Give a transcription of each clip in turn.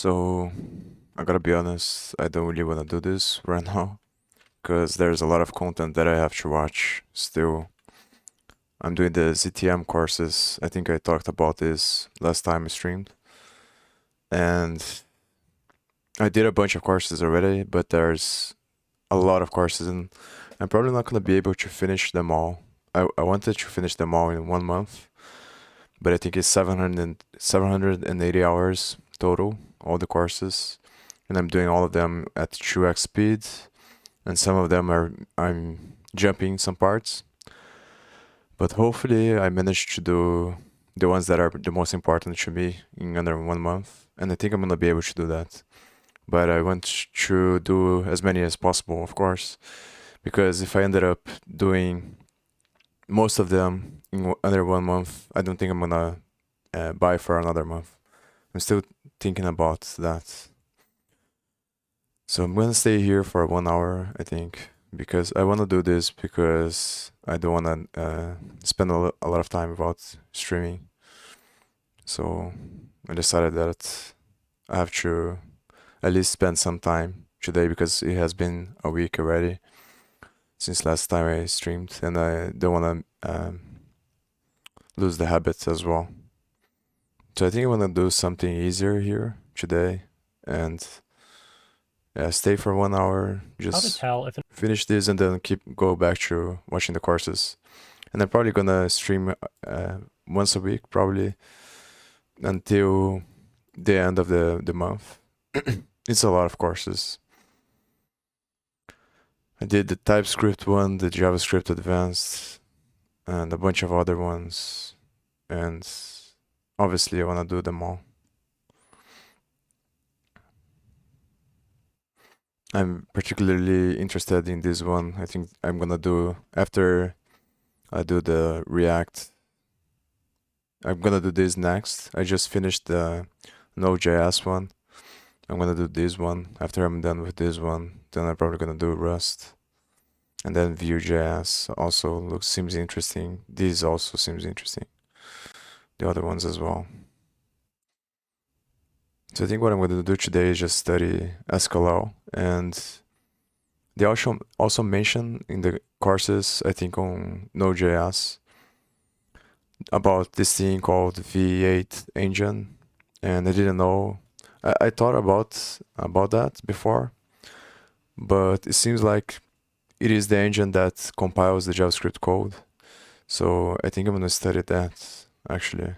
So I gotta be honest, I don't really wanna do this right now because there's a lot of content that I have to watch still. I'm doing the ZTM courses. I think I talked about this last time I streamed. And I did a bunch of courses already, but there's a lot of courses and I'm probably not gonna be able to finish them all. I wanted to finish them all in 1 month, but I think it's 780 hours total, all the courses. And I'm doing all of them at 2x speed, and some of them I'm jumping some parts. But hopefully I managed to do the ones that are the most important to me in under 1 month, and I think I'm gonna be able to do that. But I want to do as many as possible, of course, because if I ended up doing most of them in under 1 month, I don't think I'm gonna buy for another month. I'm still thinking about that. So I'm gonna stay here for 1 hour, I think, because I wanna do this because I don't wanna spend a lot of time without streaming. So I decided that I have to at least spend some time today because it has been a week already since last time I streamed, and I don't wanna lose the habit as well. So I think I wanna do something easier here today and stay for 1 hour, How to just tell if finish this and then go back to watching the courses. And I'm probably gonna stream once a week, probably until the end of the month. It's a lot of courses. I did the TypeScript one, the JavaScript Advanced, and a bunch of other ones. And obviously I wanna do them all. I'm particularly interested in this one. I think I'm gonna do after I do the React. I'm gonna do this next. I just finished the Node.js one. I'm gonna do this one. After I'm done with this one, then I'm probably gonna do Rust. And then Vue.js also seems interesting. This also seems interesting. The other ones as well. So I think what I'm gonna do today is just study SQL, and they also mention in the courses, I think on Node.js, about this thing called V8 engine, and I didn't know. I thought about that before, but it seems like it is the engine that compiles the JavaScript code. So I think I'm gonna study that actually.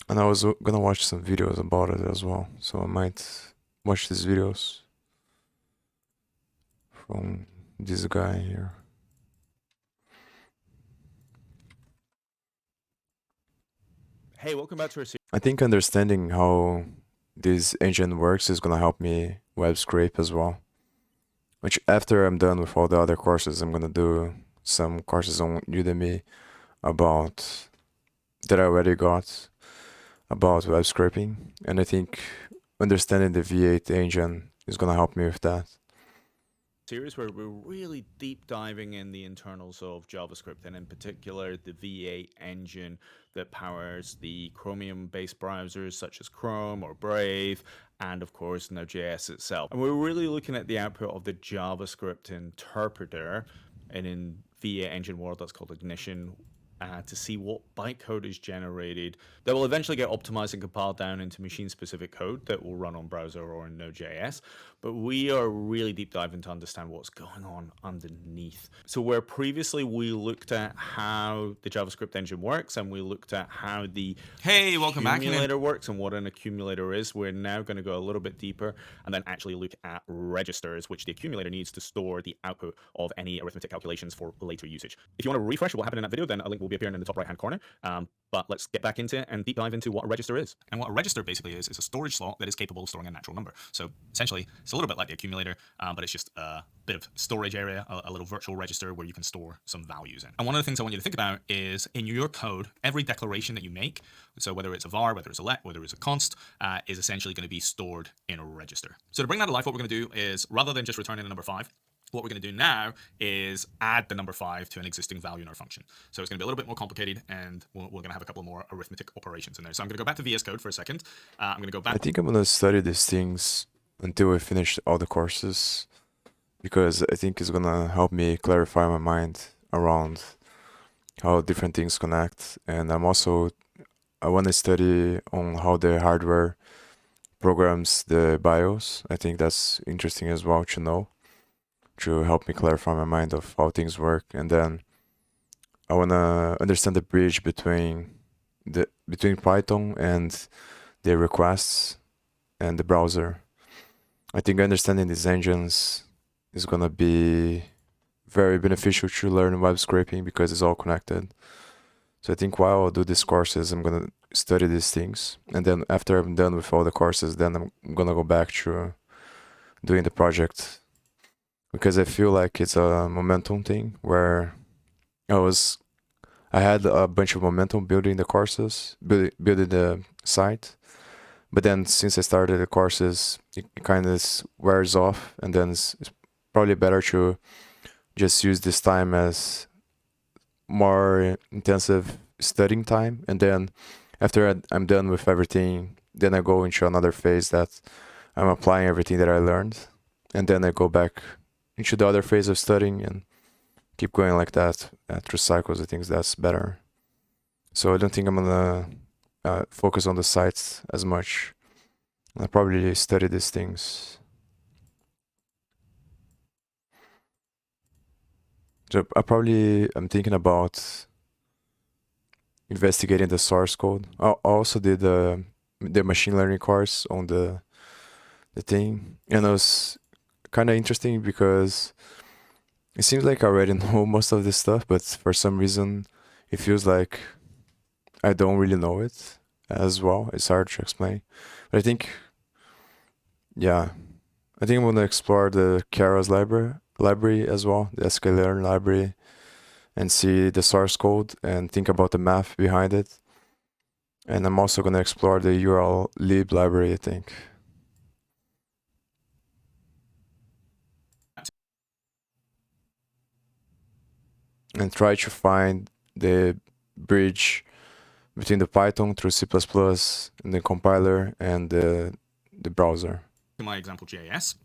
And I was gonna watch some videos about it as well. So I might watch these videos from this guy here. Hey, welcome back to our series. I think understanding how this engine works is gonna help me web scrape as well. Which after I'm done with all the other courses, I'm gonna do some courses on Udemy about that I already got about web scraping, and I think understanding the V8 engine is gonna help me with that. Series where we're really deep diving in the internals of JavaScript, and in particular the V8 engine that powers the Chromium-based browsers such as Chrome or Brave, and of course Node.js itself. And we're really looking at the output of the JavaScript interpreter, and in V8 engine world that's called Ignition, to see what bytecode is generated that will eventually get optimized and compiled down into machine-specific code that will run on browser or in Node.js. But we are really deep diving to understand what's going on underneath. So where previously we looked at how the JavaScript engine works and we looked at how the accumulator works and what an accumulator is, we're now going to go a little bit deeper and then actually look at registers, which the accumulator needs to store the output of any arithmetic calculations for later usage. If you want to refresh what happened in that video, then a link will be appearing in the top right hand corner. But let's get back into it and deep dive into what a register is. And what a register basically is a storage slot that is capable of storing a natural number. So essentially, it's a little bit like the accumulator, but it's just a bit of storage area, a little virtual register where you can store some values in. And one of the things I want you to think about is in your code, every declaration that you make, so whether it's a var, whether it's a let, whether it's a const, is essentially going to be stored in a register. So to bring that to life, what we're going to do is rather than just returning a number 5, What we're going to do now is add the number 5 to an existing value in our function. So it's going to be a little bit more complicated, and we're going to have a couple more arithmetic operations in there. So I'm going to go back to VS Code for a second. I'm going to go I back. think I'm gonna study these things until I finish all the courses because I think it's gonna help me clarify my mind around how different things connect. And I want to study on how the hardware programs the BIOS. I think that's interesting as well to know, to help me clarify my mind of how things work. And then I want to understand the bridge between Python and the requests and the browser. I think understanding these engines is gonna be very beneficial to learn web scraping because it's all connected. So I think while I do these courses, I'm gonna study these things, and then after I'm done with all the courses, then I'm gonna go back to doing the project because I feel like it's a momentum thing where I had a bunch of momentum building the courses, building the site, but then since I started the courses, it kind of wears off, and then it's probably better to just use this time as more intensive studying time, and then after I'm done with everything, then I go into another phase that I'm applying everything that I learned, and then I go back into the other phase of studying and keep going like that through cycles. I think that's better. So I don't think I'm gonna focus on the sites as much. I'll probably study these things. So I'm thinking about investigating the source code. I also did the machine learning course on the thing, and it was kind of interesting because it seems like I already know most of this stuff, but for some reason it feels like I don't really know it as well. It's hard to explain, but I think, yeah, I think I'm gonna explore the Keras library as well, the sklearn library, and see the source code and think about the math behind it. And I'm also gonna explore the urllib library, I think. And try to find the bridge between the Python through C++ and the compiler and the browser. To my example JS,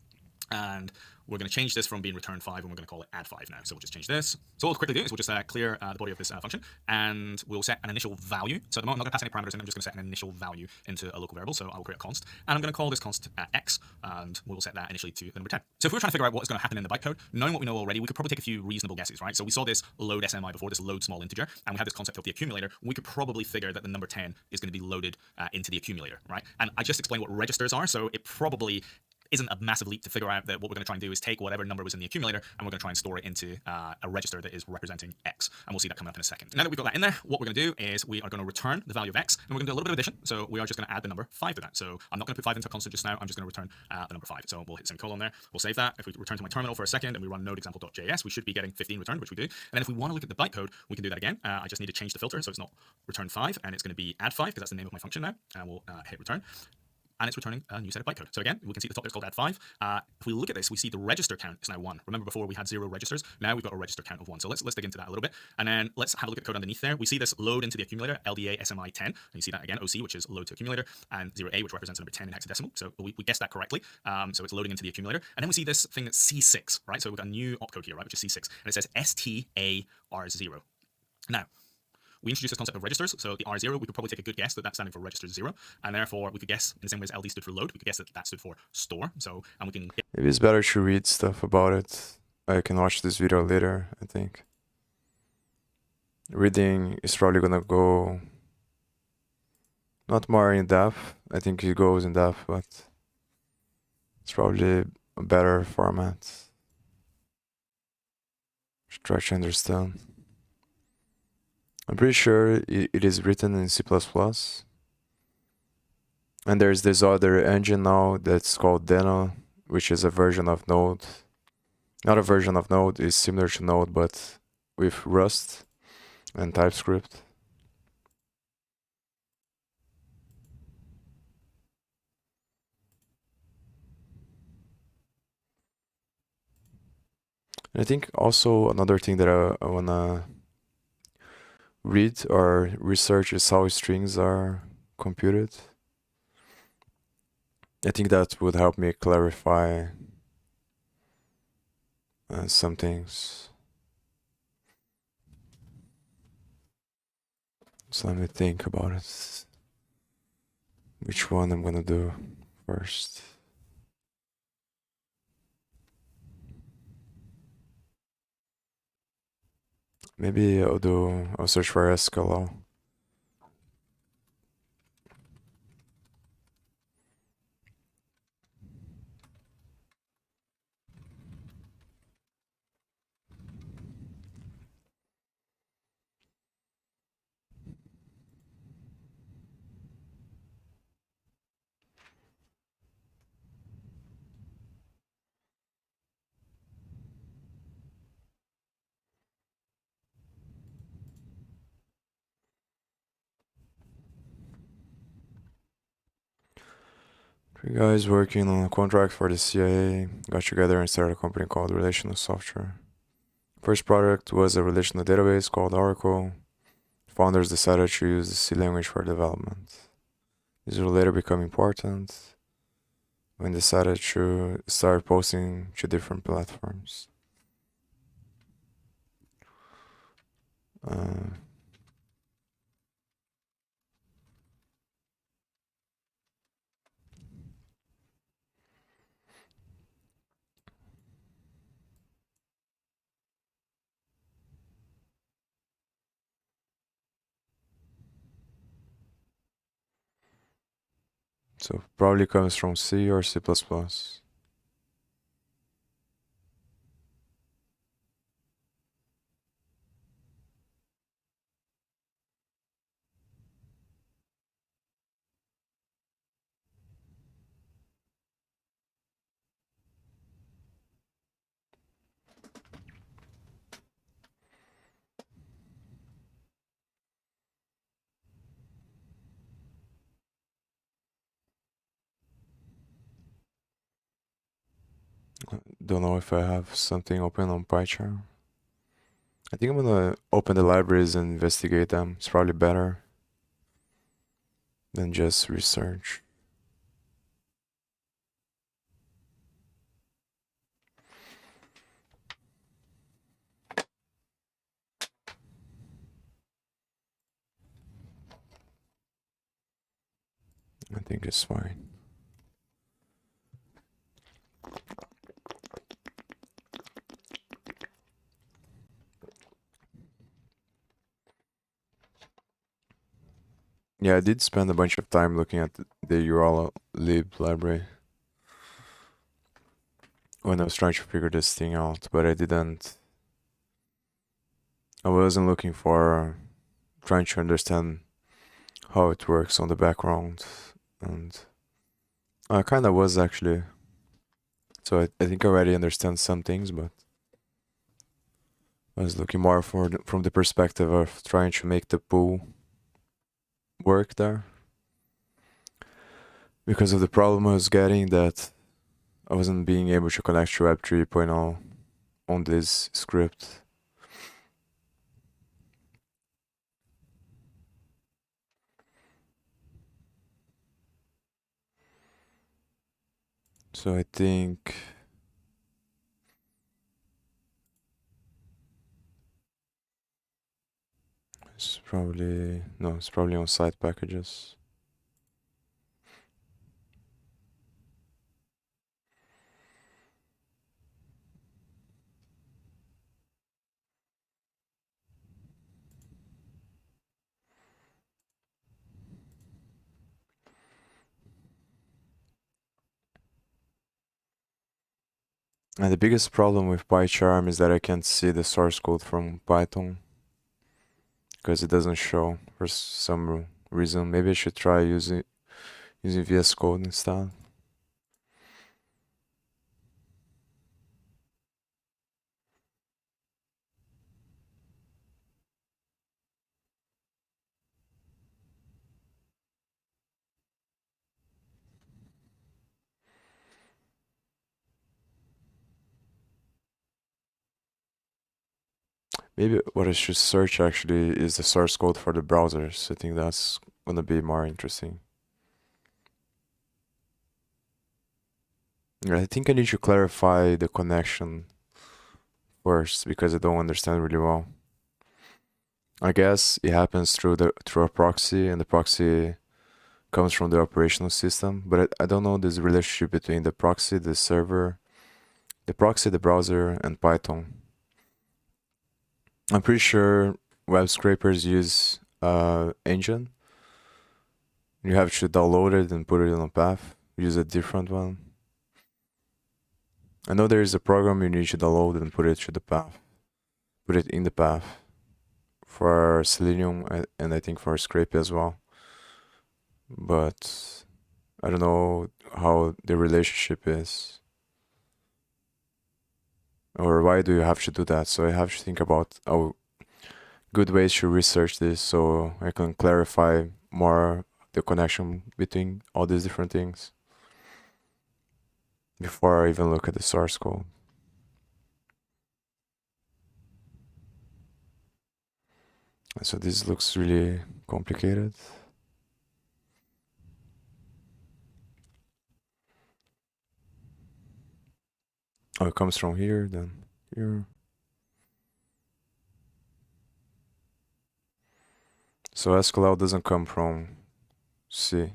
and we're going to change this from being return 5 and we're going to call it add 5 now. So we'll just change this. So what we'll quickly do is we'll just clear the body of this function, and we'll set an initial value. So at the moment, I'm not going to pass any parameters in. I'm just going to set an initial value into a local variable. So I'll create a const, and I'm going to call this const x, and we'll set that initially to the number 10. So if we were trying to figure out what's going to happen in the bytecode, knowing what we know already, we could probably take a few reasonable guesses, right? So we saw this load SMI before, this load small integer, and we had this concept of the accumulator. We could probably figure that the number 10 is going to be loaded into the accumulator, right? And I just explained what registers are, so it probably isn't a massive leap to figure out that what we're going to try and do is take whatever number was in the accumulator, and we're going to try and store it into a register that is representing x, and we'll see that coming up in a second. Now that we've got that in there, what we're going to do is we are going to return the value of x, and we're going to do a little bit of addition. So we are just going to add the number 5 to that. So I'm not going to put 5 into a constant just now. I'm just going to return the number 5. So we'll hit semicolon there. We'll save that. If we return to my terminal for a second and we run node example.js, we should be getting 15 returned, which we do. And then if we want to look at the bytecode, we can do that again. I just need to change the filter, so it's not return 5, and it's going to be add 5 because that's the name of my function now. And we'll hit return. And it's returning a new set of bytecode. So again, we can see at the top it's called add 5. If we look at this, we see the register count is now 1. Remember before we had 0 registers? Now we've got a register count of 1. So let's dig into that a little bit. And then let's have a look at the code underneath there. We see this load into the accumulator, LDA SMI 10. And you see that again, OC, which is load to accumulator, and 0A, which represents the number 10 in hexadecimal. So we guessed that correctly. So it's loading into the accumulator. And then we see this thing that's C6, right? So we've got a new opcode here, right, which is C6. And it says STAR0. Now, we introduced this concept of registers, so the R0, we could probably take a good guess that that's standing for register 0, and therefore we could guess, in the same way as LD stood for load, we could guess that that stood for store, so, and we can... Maybe it's better to read stuff about it. I can watch this video later, I think. Reading is probably gonna go not more in depth. I think it goes in depth, but it's probably a better format. Should try to understand. I'm pretty sure it is written in C++. And there's this other engine now that's called Deno, which is a version of Node. Not a version of Node, it's similar to Node, but with Rust and TypeScript. I think also another thing that I wanna read or research is how strings are computed. I think that would help me clarify some things. So let me think about it. Which one I'm gonna do first. Maybe I'll search for SQL. Three guys working on a contract for the CIA got together and started a company called Relational Software. First product was a relational database called Oracle. Founders decided to use the C language for development. This will later become important when decided to start posting to different platforms. Uh, so probably comes from C or C++. Don't know if I have something open on PyCharm. I think I'm gonna open the libraries and investigate them. It's probably better than just research. I think it's fine. Yeah, I did spend a bunch of time looking at the urllib library when I was trying to figure this thing out, but I wasn't looking for trying to understand how it works on the background, and I kind of was actually. So I think I already understand some things, but I was looking more from the perspective of trying to make the pool work there. Because of the problem I was getting that I wasn't being able to connect to Web 3.0 on this script. So I think it's probably on side packages. And the biggest problem with PyCharm is that I can't see the source code from Python because it doesn't show for some reason. Maybe I should try using VS Code instead. Maybe what I should search actually is the source code for the browsers. I think that's gonna be more interesting. I think I need to clarify the connection first because I don't understand really well. I guess it happens through a proxy, and the proxy comes from the operational system, but I don't know this relationship between the proxy, the server, the proxy, the browser, and Python. I'm pretty sure web scrapers use engine. You have to download it and put it on a path. Use a different one. I know there is a program you need to download and put it to the path. Put it in the path for Selenium and I think for Scrape as well. But I don't know how the relationship is. Or why do you have to do that? So I have to think about good ways to research this so I can clarify more the connection between all these different things before I even look at the source code. So this looks really complicated. Oh, it comes from here, then here. So SQL doesn't come from C. It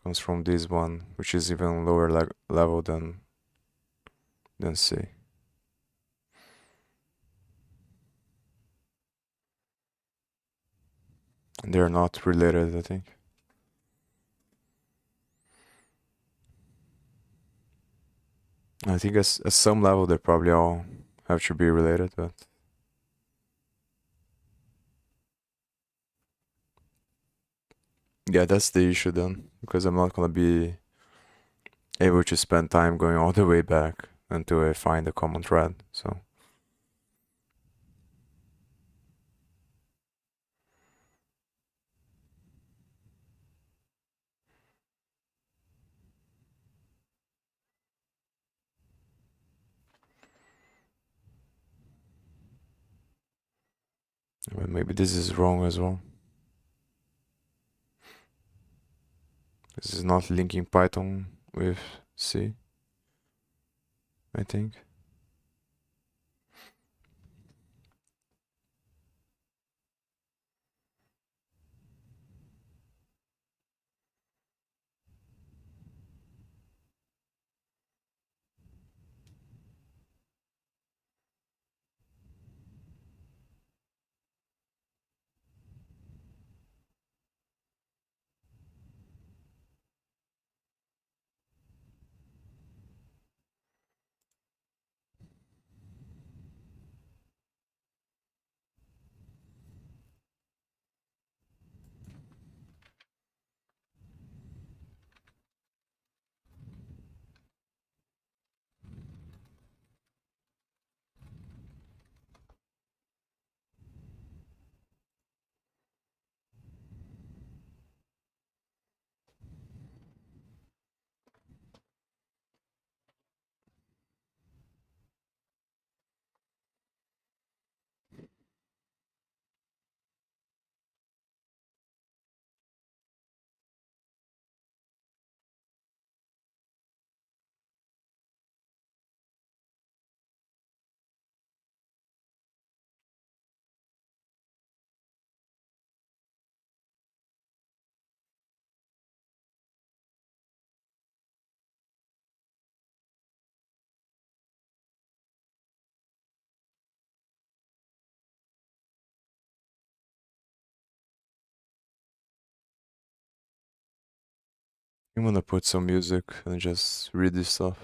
comes from this one, which is even lower level than C. And they're not related, I think. I think at some level they probably all have to be related, but yeah, that's the issue then, because I'm not gonna be able to spend time going all the way back until I find a common thread. So well, maybe this is wrong as well. This is not linking Python with C, I think. I'm gonna put some music and just read this stuff.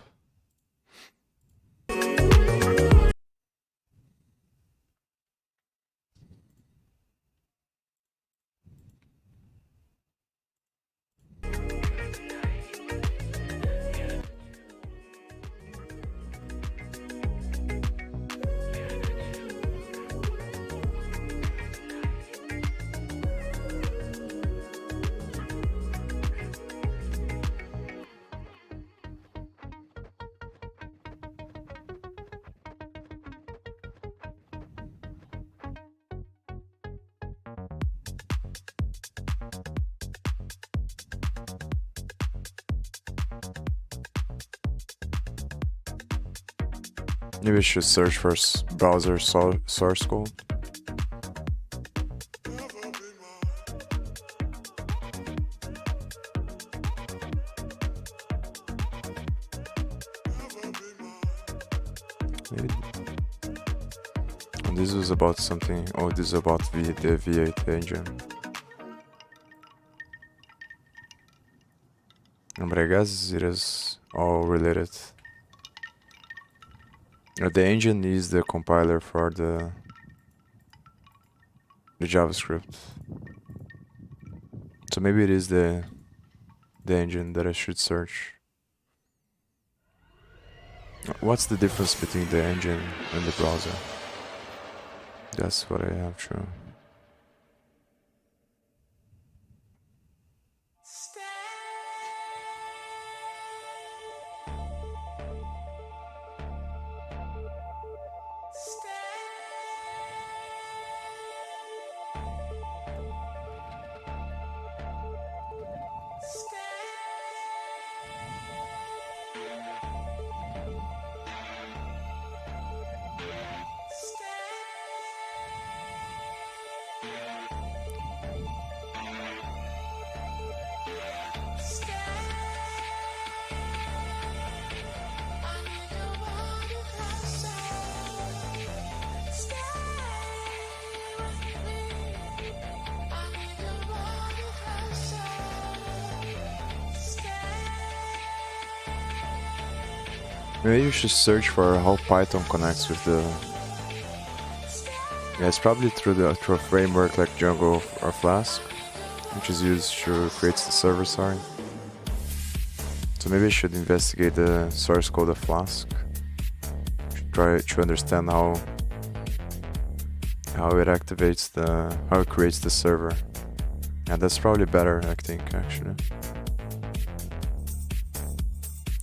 Maybe I should search for browser source code. Maybe. And this was about something. Oh, this is about the V8 engine. But I guess it is all related. The engine is the compiler for the JavaScript. So maybe it is the engine that I should search. What's the difference between the engine and the browser? That's what I have to. Maybe you should search for how Python connects with the. Yeah, it's probably through a framework like Django or Flask, which is used to create the server side. So maybe I should investigate the source code of Flask. Try to understand how it activates how it creates the server. Yeah, that's probably better, I think, actually.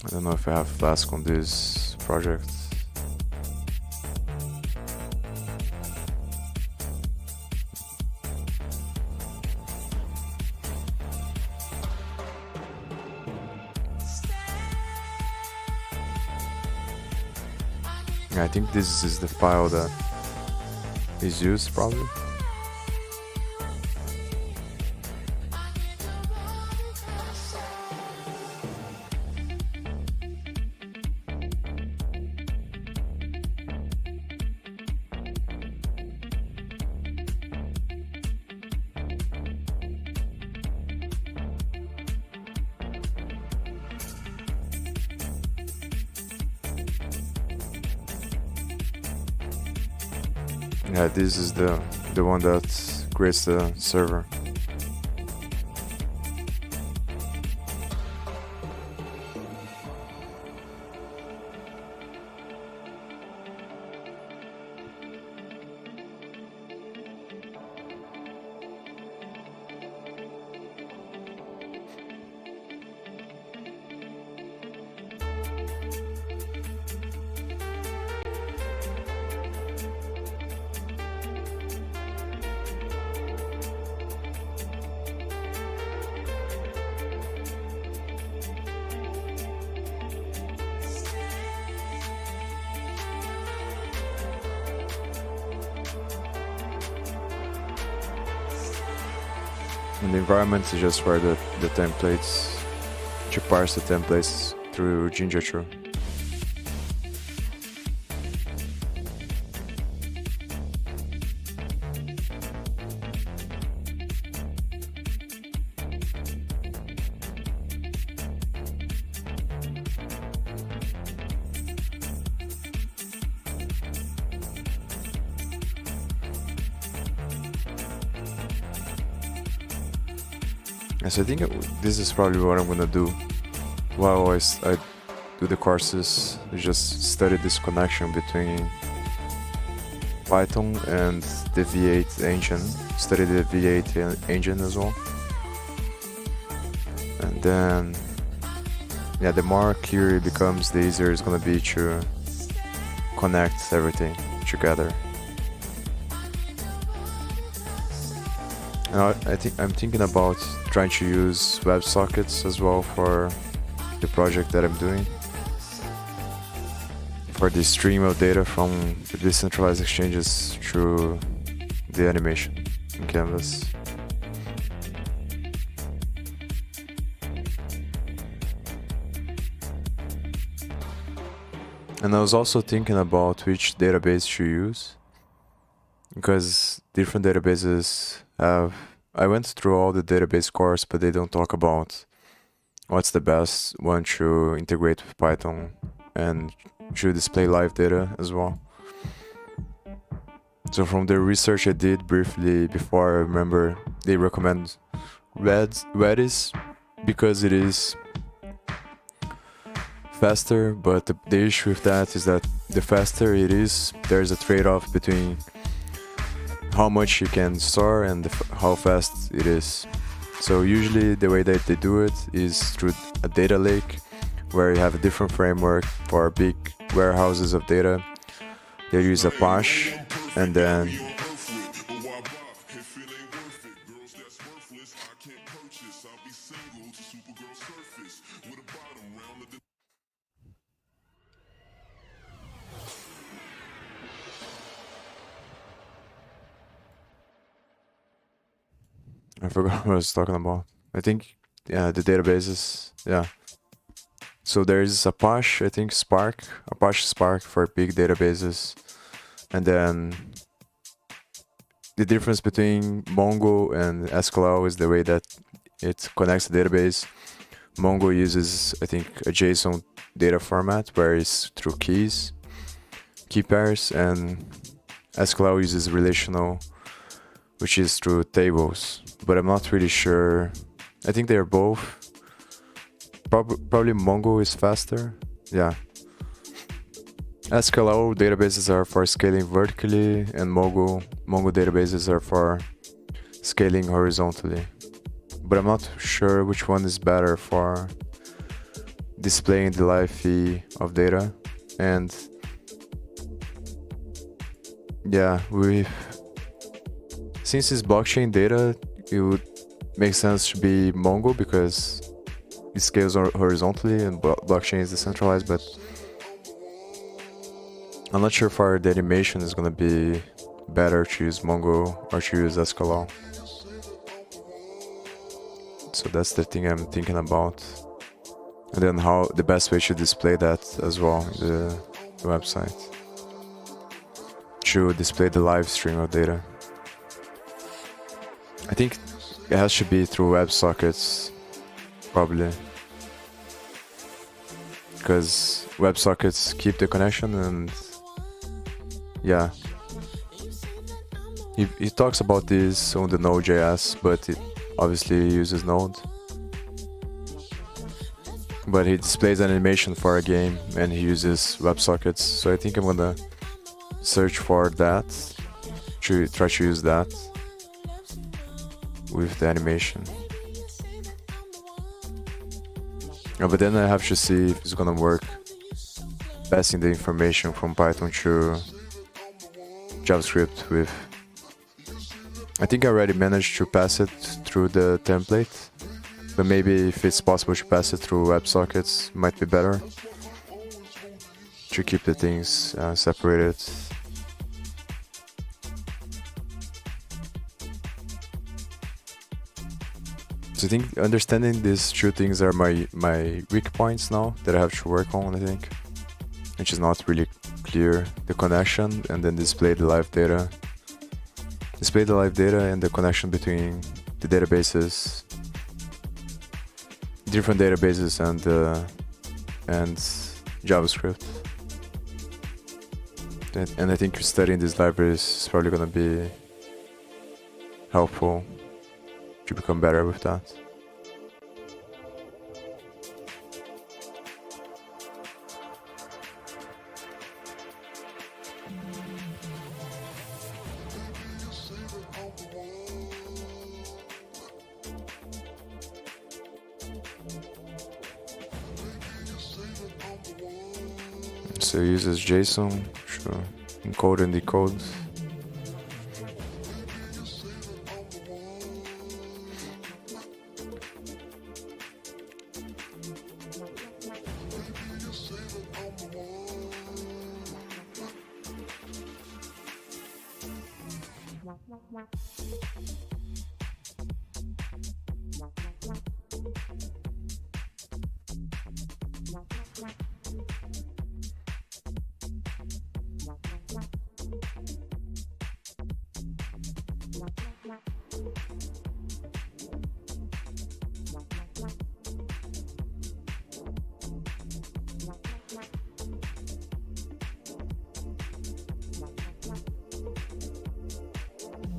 I don't know if I have Flask on this project. Yeah, I think this is the file that is used probably. Yeah, this is the one that creates the server. And the environment is just where the templates, to parse the templates through Jinja Tree. So I think this is probably what I'm gonna do while I do the courses. I just study this connection between Python and the V8 engine. Study the V8 engine as well. And then, yeah, the more clear it becomes, the easier it's gonna be to connect everything together. And I'm thinking about trying to use WebSockets as well for the project that I'm doing. for the stream of data from the decentralized exchanges through the animation in Canvas. And I was also thinking about which database to use, because different databases have... I went through all the database course, but they don't talk about what's the best one to integrate with Python and to display live data as well. So from the research I did briefly before, I remember they recommend Redis because it is faster, but the issue with that is that the faster it is, there's a trade-off between how much you can store and how fast it is. So usually the way that they do it is through a data lake, where you have a different framework for big warehouses of data. They use Apache, and then I forgot what I was talking about. I think, yeah, the databases, yeah. So there's Apache, I think Spark, Apache Spark for big databases. And then the difference between Mongo and SQL is the way that it connects the database. Mongo uses, I think, a JSON data format where it's through keys, key pairs, and SQL uses relational, which is through tables. But I'm not really sure. I think they're both. Probably Mongo is faster. Yeah. SQL databases are for scaling vertically, and Mongo databases are for scaling horizontally. But I'm not sure which one is better for displaying the live fee of data. And yeah, since it's blockchain data, it would make sense to be Mongo because it scales horizontally and blockchain is decentralized, but I'm not sure if the animation is gonna be better to use Mongo or to use SQL. So that's the thing I'm thinking about. And then how the best way to display that as well in the website. To display the live stream of data. I think it has to be through WebSockets, probably. Because WebSockets keep the connection and yeah. He talks about this on the Node.js, but it obviously uses Node. But he displays an animation for a game and he uses WebSockets, so I think I'm gonna search for that, try to use that with the animation. But then I have to see if it's gonna work passing the information from Python to JavaScript with... I think I already managed to pass it through the template, but maybe if it's possible to pass it through WebSockets, might be better to keep the things separated. So I think understanding these two things are my weak points now that I have to work on, I think. Which is not really clear, the connection, and then display the live data. Display the live data and the connection between the databases, different databases and JavaScript. And I think studying these libraries is probably gonna be helpful to become better with that. So it uses JSON to encode and decode.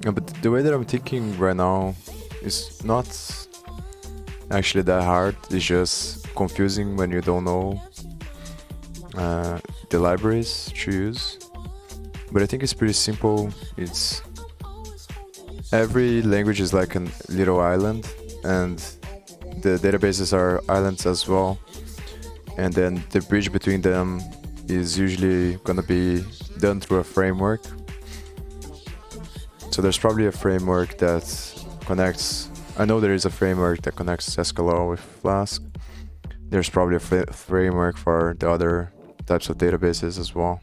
Yeah, but the way that I'm thinking right now is not actually that hard. It's just confusing when you don't know the libraries to use. But I think it's pretty simple. It's every language is like a little island, and the databases are islands as well. And then the bridge between them is usually gonna be done through a framework. So there's probably a framework that connects. I know there is a framework that connects SQL with Flask. There's probably a framework for the other types of databases as well.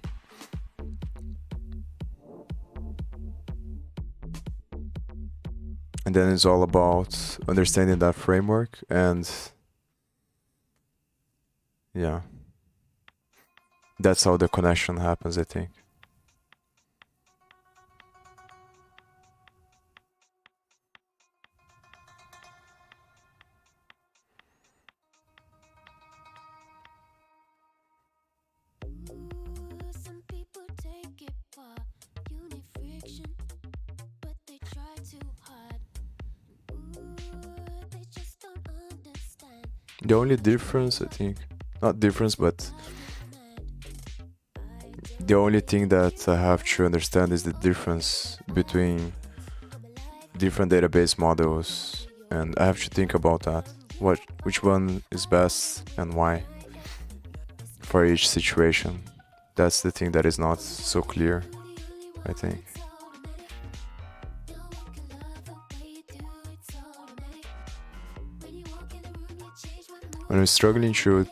And then it's all about understanding that framework, and yeah, that's how the connection happens, I think. Some people take it far. You need friction, but they try too hard. They just don't understand. The only difference, I think, not difference, but the only thing that I have to understand is the difference between different database models, and I have to think about that. Which one is best and why for each situation. That's the thing that is not so clear, I think. When I'm struggling to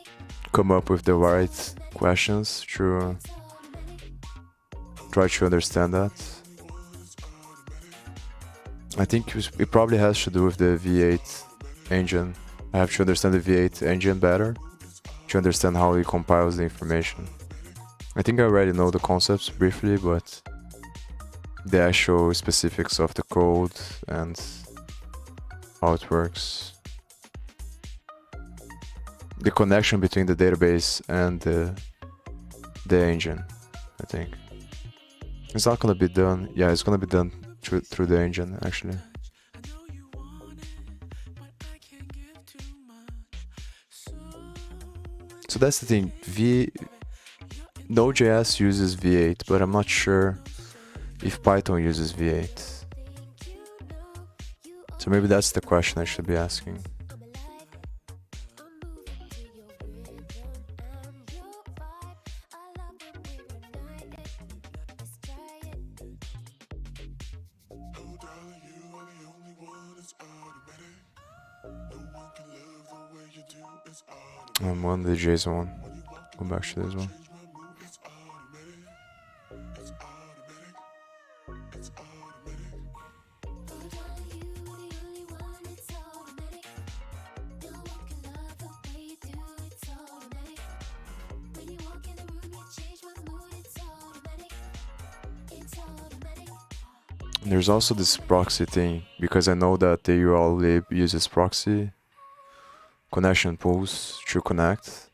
come up with the right questions to try to understand that, I think it probably has to do with the V8 engine. I have to understand the V8 engine better to understand how it compiles the information. I think I already know the concepts briefly, but the actual specifics of the code and how it works, the connection between the database and the engine, I think. It's not gonna be done. Yeah, it's gonna be done through the engine, actually. So that's the thing. Node.js uses V8, but I'm not sure if Python uses V8. So maybe that's the question I should be asking. I'm on the JSON one. Go back to this one. There's also this proxy thing, because I know that the urllib uses proxy connection pools to connect,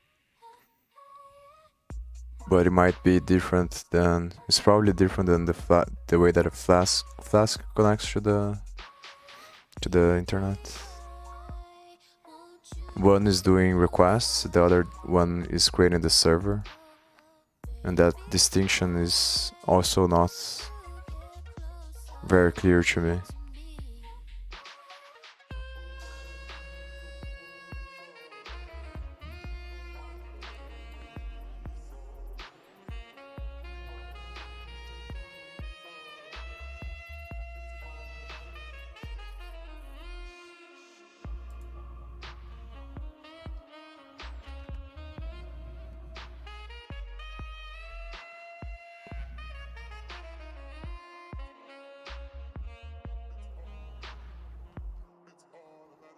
but it might be different than, it's probably different than the way that a Flask connects to the internet. One is doing requests, the other one is creating the server, and that distinction is also not very clear to me.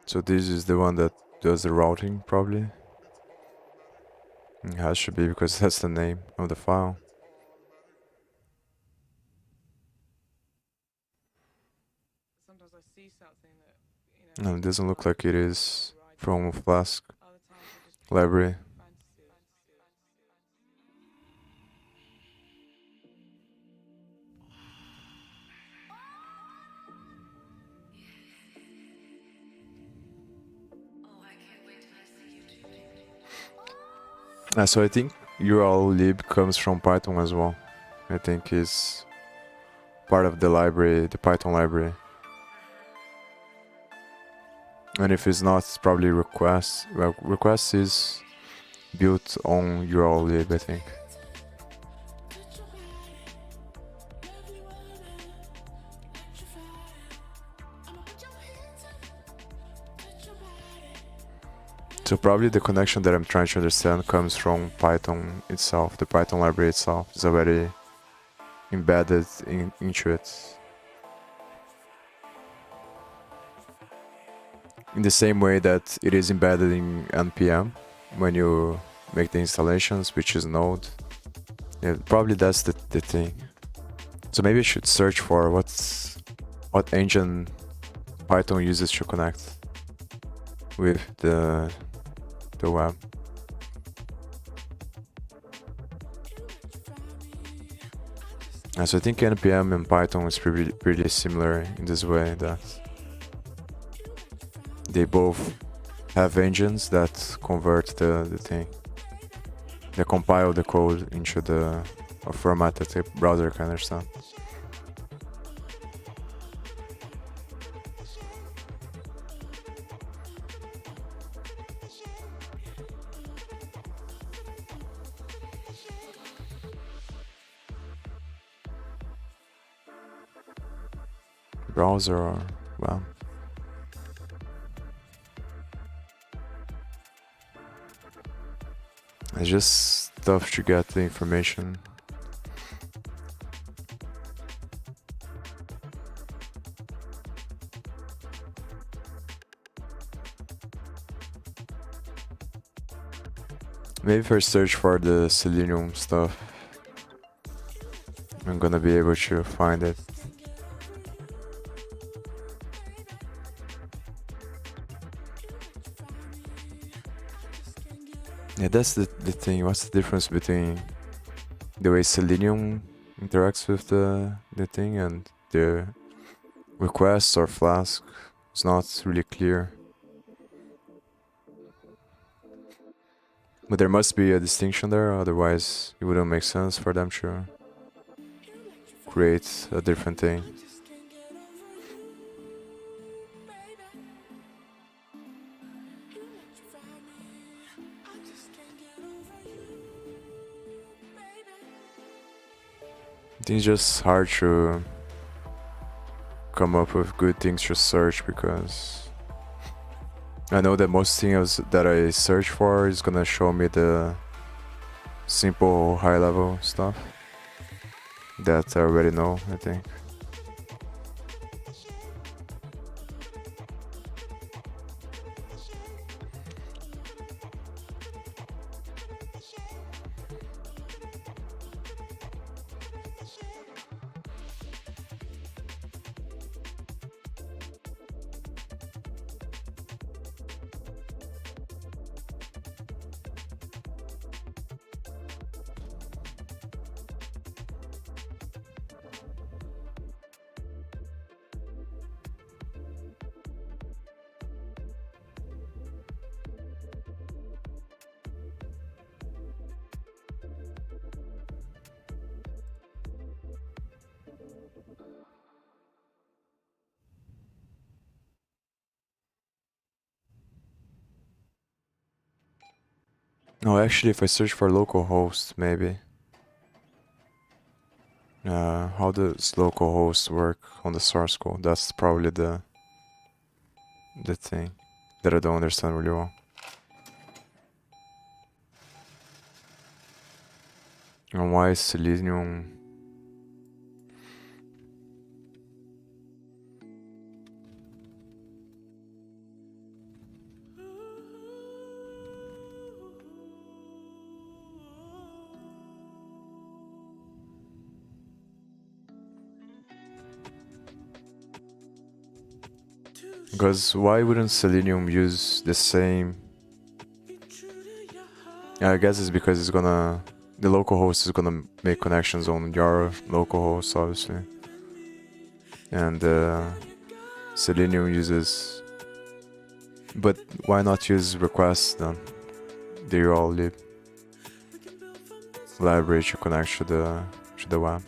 So this is the one that does the routing, probably. It has to be because that's the name of the file. Sometimes I see something that, you know, No, it doesn't look like it is from Flask other times I just library. fantasy. So I think urllib comes from Python as well. I think is part of the library, the Python library. And if it's not, it's probably request. Well, request is built on urllib, I think. So probably the connection that I'm trying to understand comes from Python itself. The Python library itself is already embedded into it. In the same way that it is embedded in npm when you make the installations, which is Node. Yeah, probably that's the thing. So maybe I should search for what engine Python uses to connect with the web. So I think npm and Python is pretty similar in this way that they both have engines that convert the thing. They compile the code into a format that the browser can understand. Browser or well. It's just tough to get the information. Maybe if I search for the Selenium stuff, I'm gonna be able to find it. Yeah, that's the thing. What's the difference between the way Selenium interacts with the thing and the requests or Flask? It's not really clear. But there must be a distinction there, otherwise it wouldn't make sense for them to create a different thing. I think it's just hard to come up with good things to search because I know that most things that I search for is gonna show me the simple high level stuff that I already know, I think. No, actually, if I search for localhost, maybe. How does localhost work on the source code? That's probably the thing that I don't understand really well. And why is Selenium? Because why wouldn't Selenium use the same? Yeah, I guess it's because it's gonna, the local host is gonna make connections on your local host, obviously, and Selenium uses. But why not use requests then? The urllib library to connect to the web.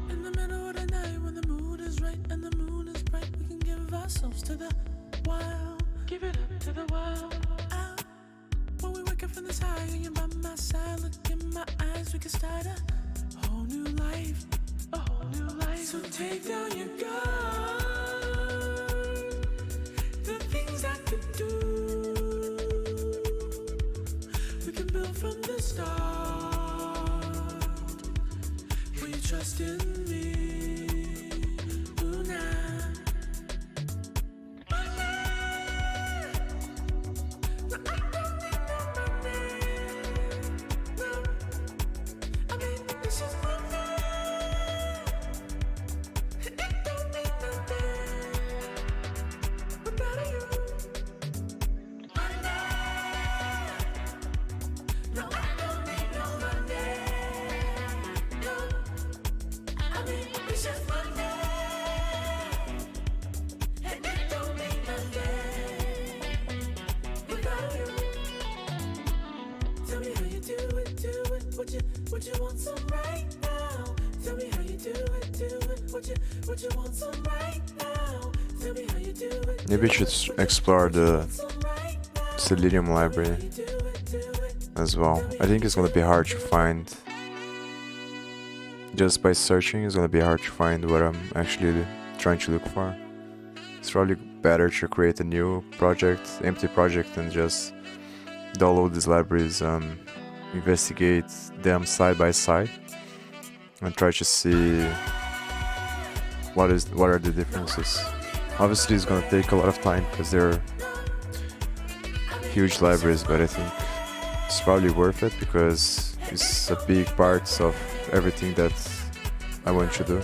In the middle of the night when the mood is right and the moon is bright, we can give ourselves to the wild. Give it up to the wild. Out. When we wake up from this high and you're by my side, look in my eyes, we can start a whole new life. A whole new life. So take down your guard. The things I could do, we can build from the start. Will you trust in me? Ooh, nah. No, I don't need no money. No, I mean, it's just money. It don't mean nothing without you. Money. No, I don't need no money. No, I mean, it's just money. And it don't mean nothing without you. Tell me how you do it, do it. Would you want some right now? Tell me how you do it, do it. Would you want some right now? Tell me how you do it. Maybe we should explore the Selenium library as well. I think it's gonna be hard to find. Just by searching, it's gonna be hard to find what I'm actually trying to look for. It's probably better to create a new project, empty project, and just download these libraries and investigate them side by side and try to see what are the differences. Obviously, it's gonna take a lot of time because they're huge libraries, but I think it's probably worth it because it's a big part of everything that I want to do.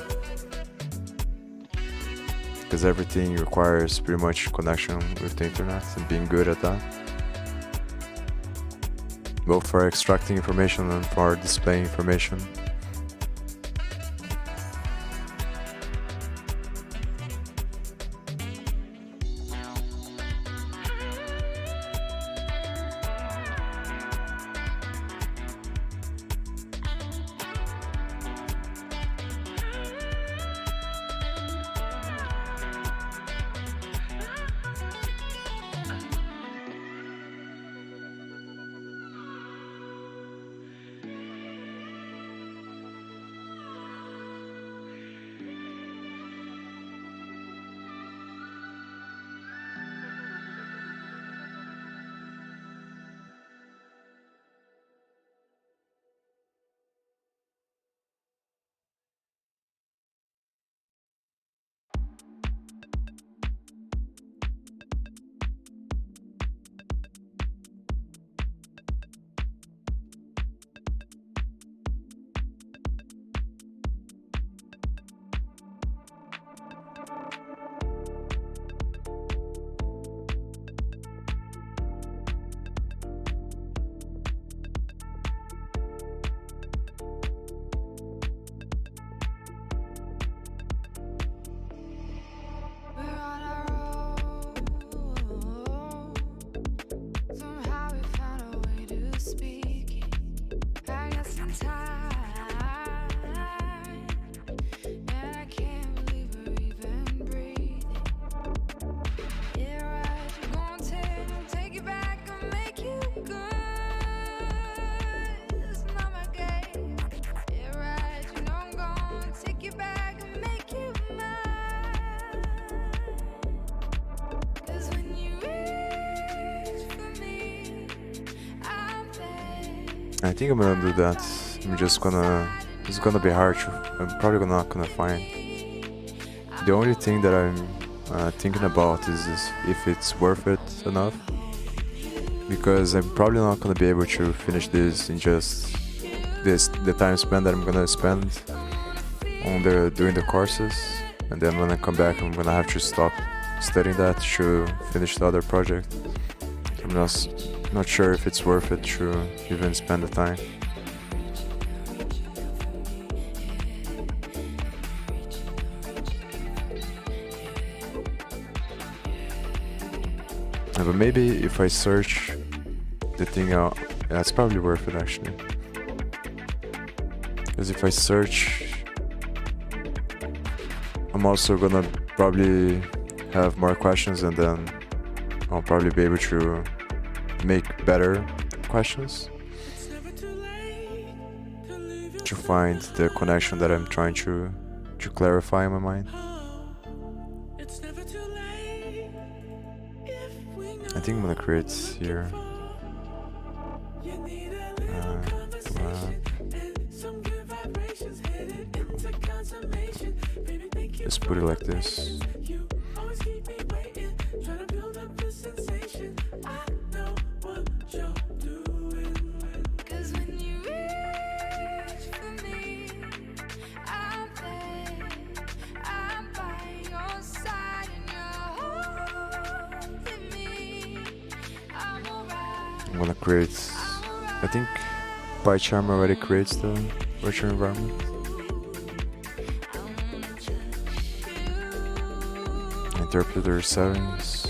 Because everything requires pretty much connection with the internet and being good at that. Both for extracting information and for displaying information. I think I'm gonna do that. I'm just gonna. It's gonna be hard. I'm probably not gonna find. The only thing that I'm thinking about is if it's worth it enough. Because I'm probably not gonna be able to finish this in just the time span that I'm gonna spend on doing the courses, and then when I come back, I'm gonna have to stop studying that to finish the other project. I'm not sure if it's worth it to even spend the time. But maybe if I search the thing out, yeah, it's probably worth it actually. Because if I search, I'm also gonna probably have more questions, and then I'll probably be able to make better questions to find the connection that I'm trying to clarify in my mind. I think I'm gonna create here. Just put it like this. I'm gonna create, I think PyCharm already creates the virtual environment. Interpreter settings.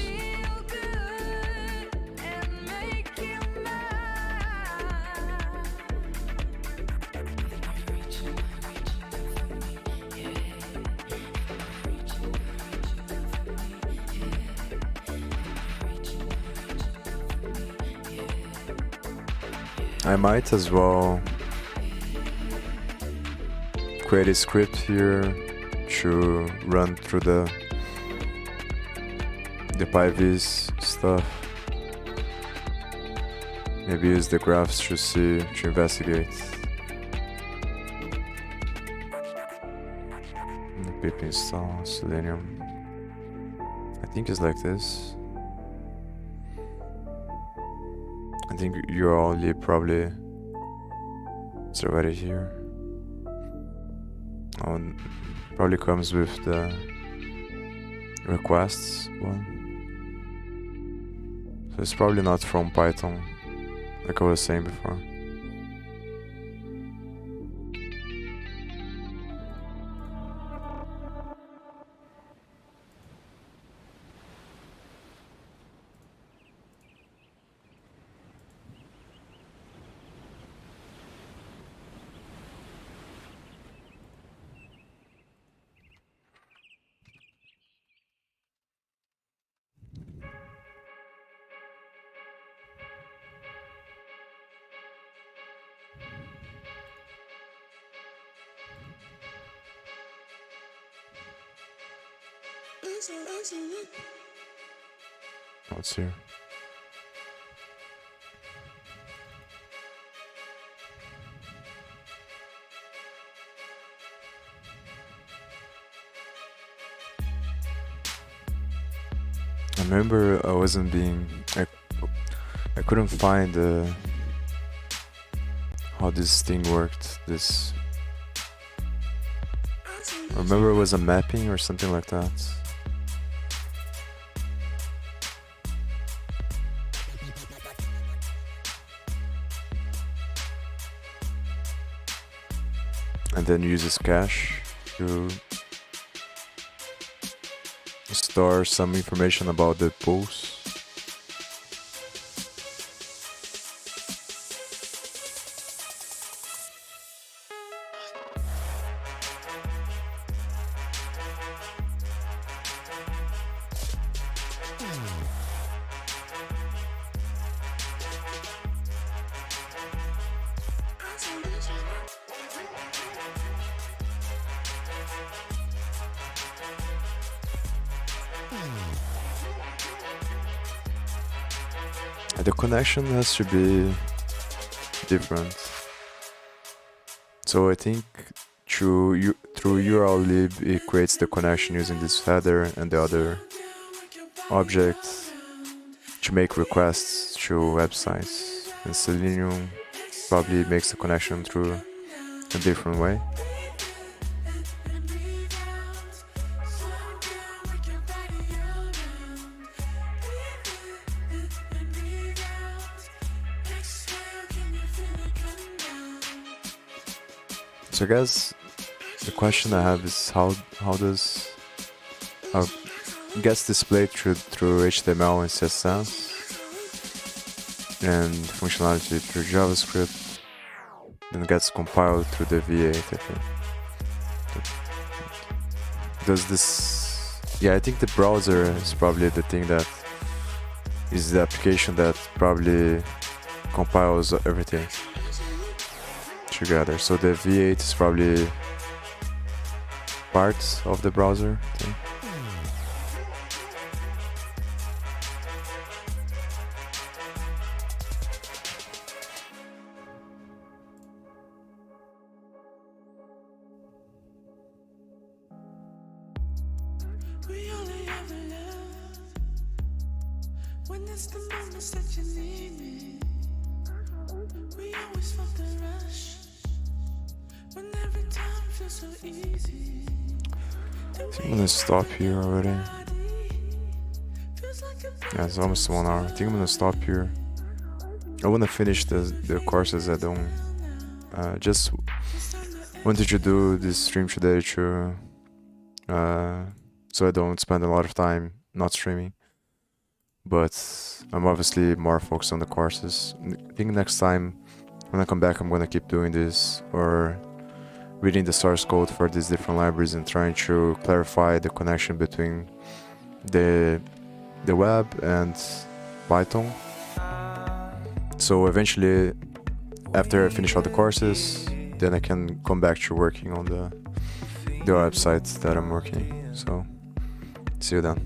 I might as well create a script here to run through the PyVis stuff. Maybe use the graphs to investigate. Pip install Selenium. I think it's like this. I think urllib probably is already here. Probably comes with the requests one. So it's probably not from Python, like I was saying before. What's here? I remember I wasn't being... I couldn't find how this thing worked. I remember it was a mapping or something like that. And then uses cache to store some information about the pools. The connection has to be different. So I think through urllib it creates the connection using this header and the other object to make requests to websites, and Selenium probably makes the connection through a different way. So I guess the question I have is how gets displayed through HTML and CSS and functionality through JavaScript, then gets compiled through the V8, I think. Does this... Yeah, I think the browser is probably the thing that is the application that probably compiles everything together. So the V8 is probably part of the browser thing. We only ever love when it's the moments that you need me. We always felt the rush when every time feels so easy. I think I'm gonna stop here already. Yeah, it's almost 1 hour. I think I'm gonna stop here. I wanna finish the courses. I don't just wanted to do this stream today to so I don't spend a lot of time not streaming. But I'm obviously more focused on the courses. I think next time when I come back I'm gonna keep doing this, or reading the source code for these different libraries and trying to clarify the connection between the web and Python. So eventually, after I finish all the courses, then I can come back to working on the websites that I'm working. So see you then.